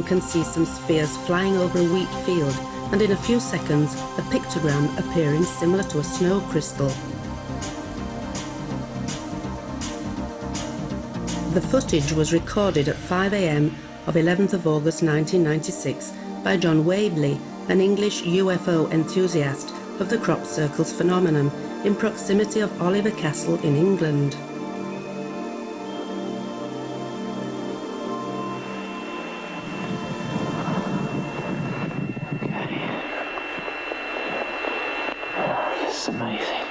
can see some spheres flying over a wheat field, and in a few seconds, a pictogram appearing similar to a snow crystal. The footage was recorded at 5 a.m. of 11th of August 1996 by John Wabley, an English UFO enthusiast of the crop circles phenomenon in proximity of Oliver Castle in England. This is amazing.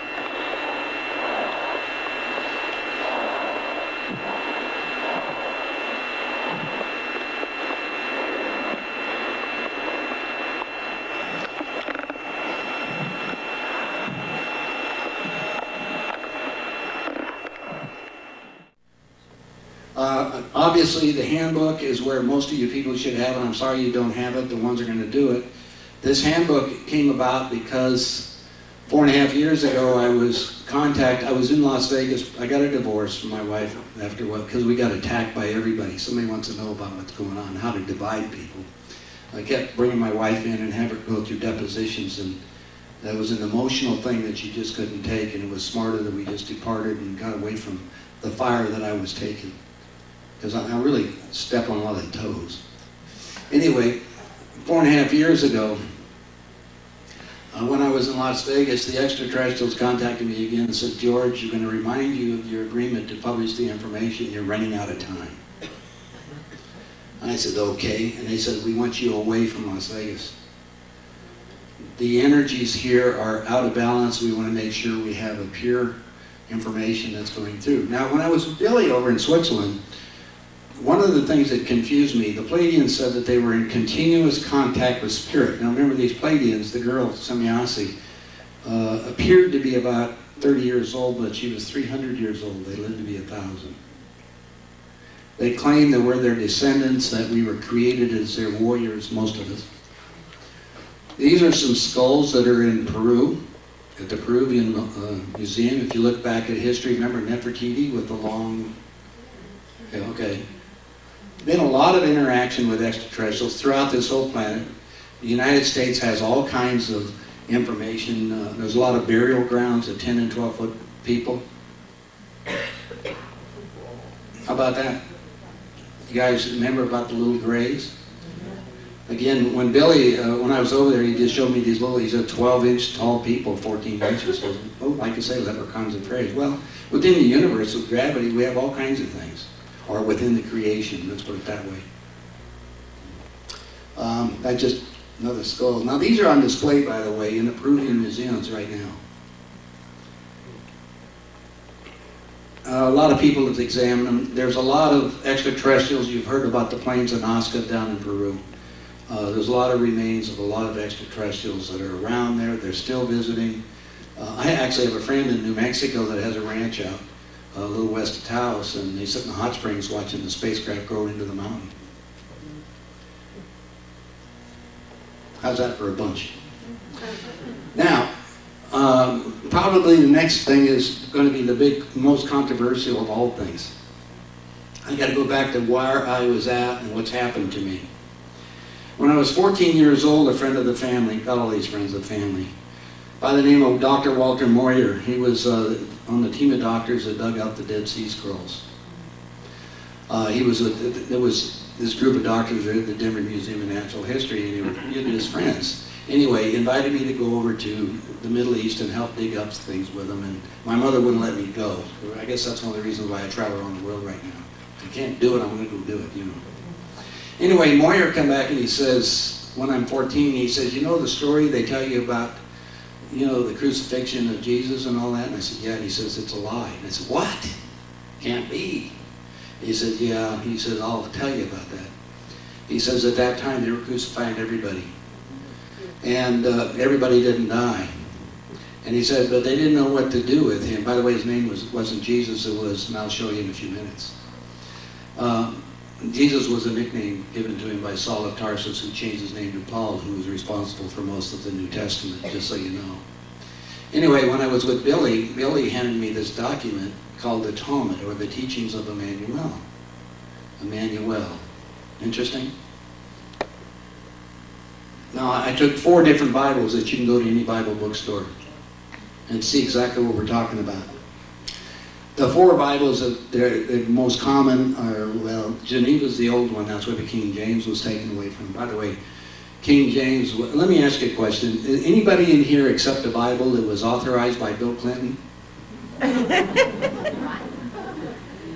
Obviously, the handbook is where most of you people should have it. I'm sorry you don't have it. The ones are going to do it. This handbook came about because 4.5 years ago I was in Las Vegas. I got a divorce from my wife because we got attacked by everybody. Somebody wants to know about what's going on, how to divide people. I kept bringing my wife in and have her go through depositions, and that was an emotional thing that she just couldn't take, and it was smarter that we just departed and got away from the fire that I was taking, because I really step on a lot of toes. Anyway, 4.5 years ago, when I was in Las Vegas, the extraterrestrials contacted me again and said, "George, we're going to remind you of your agreement to publish the information. You're running out of time." And I said, "Okay." And they said, "We want you away from Las Vegas. The energies here are out of balance. We want to make sure we have a pure information that's going through." Now, when I was with Billy over in Switzerland, one of the things that confused me, the Pleiadians said that they were in continuous contact with spirit. Now remember, these Pleiadians, the girl, Semyasi, appeared to be about 30 years old, but she was 300 years old. They lived to be 1,000. They claimed that we're their descendants, that we were created as their warriors, most of us. These are some skulls that are in Peru, at the Peruvian Museum. If you look back at history, remember Nefertiti with the long... Okay. Been a lot of interaction with extraterrestrials throughout this whole planet. The United States has all kinds of information. There's a lot of burial grounds of 10 and 12 foot people. How about that? You guys remember about the little grays? Again, when Billy, when I was over there, he just showed me these little, he said 12-inch tall people, 14 inches. So, oh, like I say, leprechauns and fairies. Well, within the universe with gravity, we have all kinds of things. Or within the creation, let's put it that way. That's just another skull. Now these are on display, by the way, in the Peruvian museums right now. A lot of people have examined them. There's a lot of extraterrestrials. You've heard about the plains of Nazca down in Peru. There's a lot of remains of a lot of extraterrestrials that are around there. They're still visiting. I actually have a friend in New Mexico that has a ranch out a little west of Taos, and they sit in the hot springs watching the spacecraft grow into the mountain. How's that for a bunch? Now, probably the next thing is going to be the big, most controversial of all things. I got to go back to where I was at and what's happened to me. When I was 14 years old, a friend of the family, got all these friends of the family, by the name of Dr. Walter Moyer, he was on the team of doctors that dug out the Dead Sea Scrolls. There was this group of doctors at the Denver Museum of Natural History, and he were his friends. Anyway, he invited me to go over to the Middle East and help dig up things with him, and my mother wouldn't let me go. I guess that's one of the reasons why I travel around the world right now. If I can't do it, I'm going to go do it, you know. Anyway, Moyer come back and he says, when I'm 14, he says, "You know the story they tell you about, you know, the crucifixion of Jesus and all that?" And I said, "Yeah." And he says, "It's a lie." And I said, "What? Can't be." He said, "Yeah." He said, "I'll tell you about that." He says, "At that time they were crucifying everybody. And everybody didn't die." And he said, "But they didn't know what to do with him." By the way, his name wasn't Jesus, it was, and I'll show you in a few minutes. Jesus was a nickname given to him by Saul of Tarsus, who changed his name to Paul, who was responsible for most of the New Testament, just so you know. Anyway, when I was with Billy, Billy handed me this document called the Talmud, or the Teachings of Emmanuel. Emmanuel. Interesting? Now, I took 4 different Bibles that you can go to any Bible bookstore and see exactly what we're talking about. The 4 Bibles that they're most common are, well, Geneva's the old one. That's where the King James was taken away from. By the way, King James, let me ask you a question. Anybody in here accept a Bible that was authorized by Bill Clinton?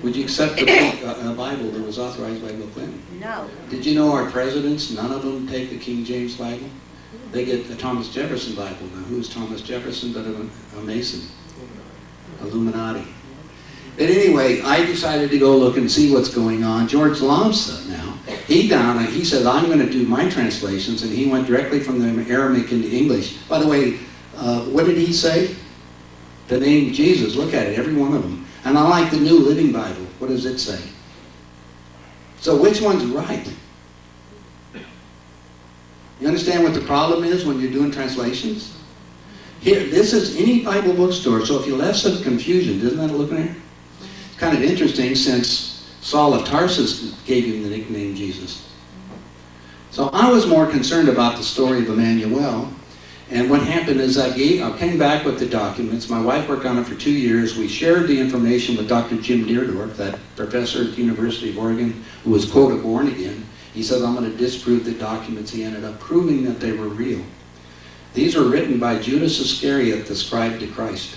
Would you accept a Bible that was authorized by Bill Clinton? No. Did you know our presidents, none of them take the King James Bible? They get the Thomas Jefferson Bible. Now, who is Thomas Jefferson but a Mason? Illuminati. But anyway, I decided to go look and see what's going on. George Lamsa now, he said, I'm going to do my translations, and he went directly from the Aramaic into English. By the way, what did he say? The name Jesus, look at it, every one of them. And I like the New Living Bible. What does it say? So which one's right? You understand what the problem is when you're doing translations? Here, this is any Bible bookstore, so if you left some confusion, doesn't that look there? It's kind of interesting since Saul of Tarsus gave him the nickname Jesus. So I was more concerned about the story of Emmanuel. And what happened is I came back with the documents. My wife worked on it for 2 years. We shared the information with Dr. Jim Deerdorf, that professor at the University of Oregon, who was, quote, a born again. He said, I'm going to disprove the documents. He ended up proving that they were real. These were written by Judas Iscariot, the scribe to Christ.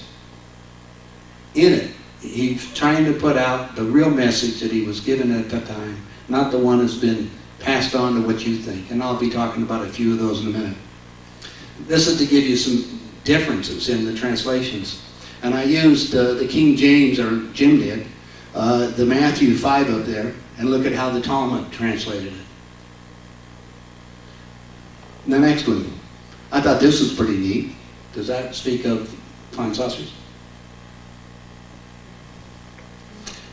In it, he's trying to put out the real message that he was given at that time, not the one that's been passed on to what you think. And I'll be talking about a few of those in a minute. This is to give you some differences in the translations. And I used the King James, or Jim did, the Matthew 5 up there, and look at how the Talmud translated it. The next one. I thought this was pretty neat. Does that speak of flying saucers?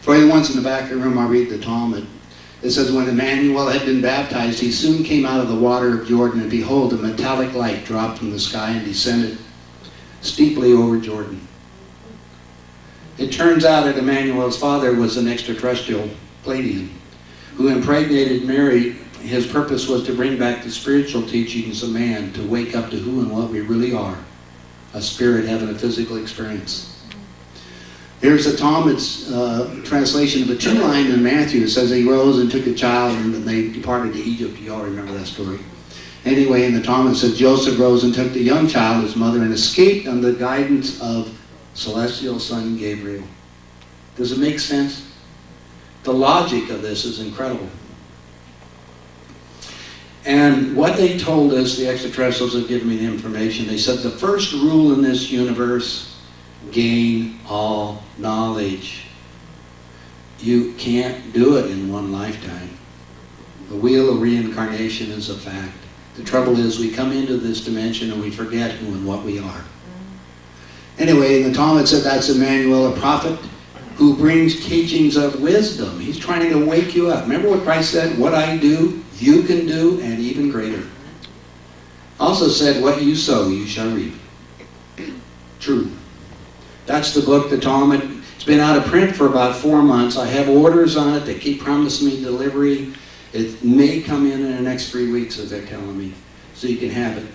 For the ones in the back of the room, I'll read the Talmud. It says, when Emmanuel had been baptized, he soon came out of the water of Jordan, and behold, a metallic light dropped from the sky and descended steeply over Jordan. It turns out that Emmanuel's father was an extraterrestrial Pleiadian who impregnated Mary. His purpose was to bring back the spiritual teachings of man, to wake up to who and what we really are, a spirit having a physical experience. Here's the Talmud's translation of a 2-line in Matthew. It says he rose and took a child and they departed to Egypt. You all remember that story. Anyway, in the Talmud it says Joseph rose and took the young child, his mother, and escaped under the guidance of celestial son Gabriel. Does it make sense? The logic of this is incredible. And what they told us, the extraterrestrials have given me the information, they said the first rule in this universe, gain all knowledge. You can't do it in one lifetime. The wheel of reincarnation is a fact. The trouble is we come into this dimension and we forget who and what we are. Anyway, the Talmud said that's Emmanuel, a prophet who brings teachings of wisdom. He's trying to wake you up. Remember what Christ said? What I do, you can do, and even greater. Also said, what you sow, you shall reap. True. That's the book, the Talmud. It's been out of print for about 4 months. I have orders on it. They keep promising me delivery. It may come in the next 3 weeks, as they're telling me, so you can have it.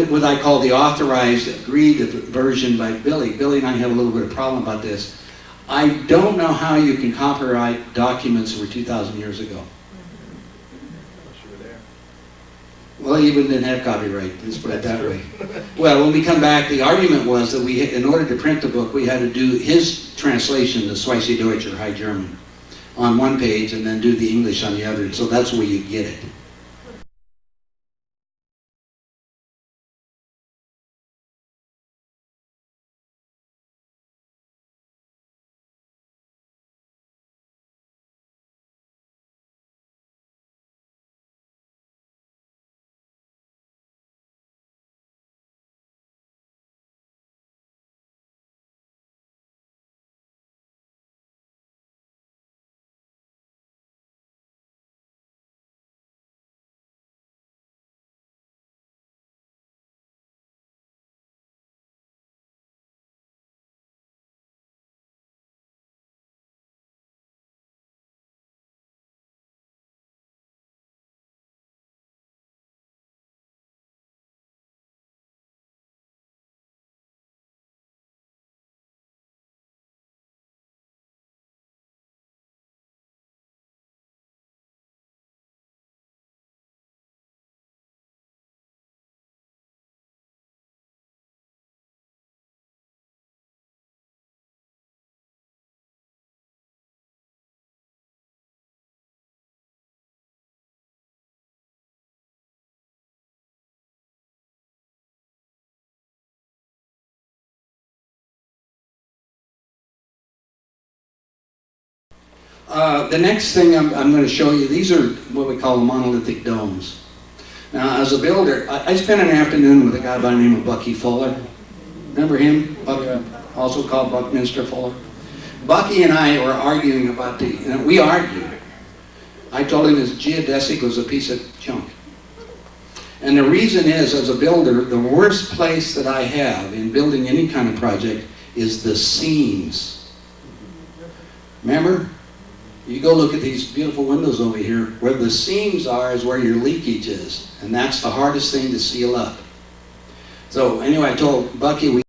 What I call the authorized, agreed version by Billy. Billy and I have a little bit of problem about this. I don't know how you can copyright documents that were 2,000 years ago. Well, he even didn't have copyright, let's put it that way. Well, when we come back, the argument was that in order to print the book, we had to do his translation, the Schweizer Deutsch, or High German, on one page, and then do the English on the other. So that's where you get it. The next thing I'm going to show you, these are what we call monolithic domes. Now, as a builder, I spent an afternoon with a guy by the name of Bucky Fuller. Remember him? Bucky, also called Buckminster Fuller. Bucky and I were arguing about we argued. I told him his geodesic was a piece of junk. And the reason is, as a builder, the worst place that I have in building any kind of project is the seams. Remember? You go look at these beautiful windows over here. Where the seams are is where your leakage is. And that's the hardest thing to seal up. So anyway, I told Bucky,